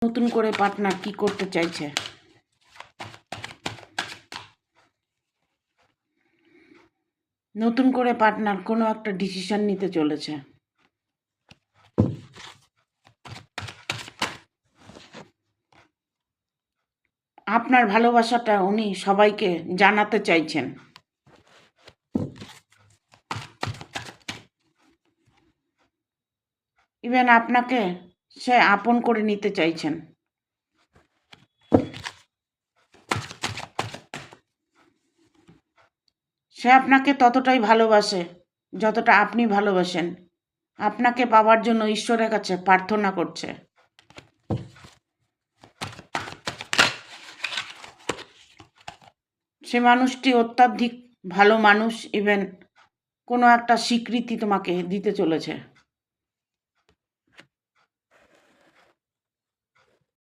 নতুন করে পার্টনার কি করতে চাইছে? নতুন করে পার্টনার কোনো একটা ডিসিশন নিতে চলেছে। আপনার ভালোবাসাটা উনি সবাইকে জানাতে চাইছেন। ইভেন আপনাকে সে আপন করে নিতে চাইছেন। সে আপনাকে ততটাই ভালোবাসে যতটা আপনি ভালোবাসেন। আপনাকে পাওয়ার জন্য ঈশ্বরের কাছে প্রার্থনা করছে। সে মানুষটি অত্যাধিক ভালো মানুষ, ইভেন কোনো একটা স্বীকৃতি তোমাকে দিতে চলেছে।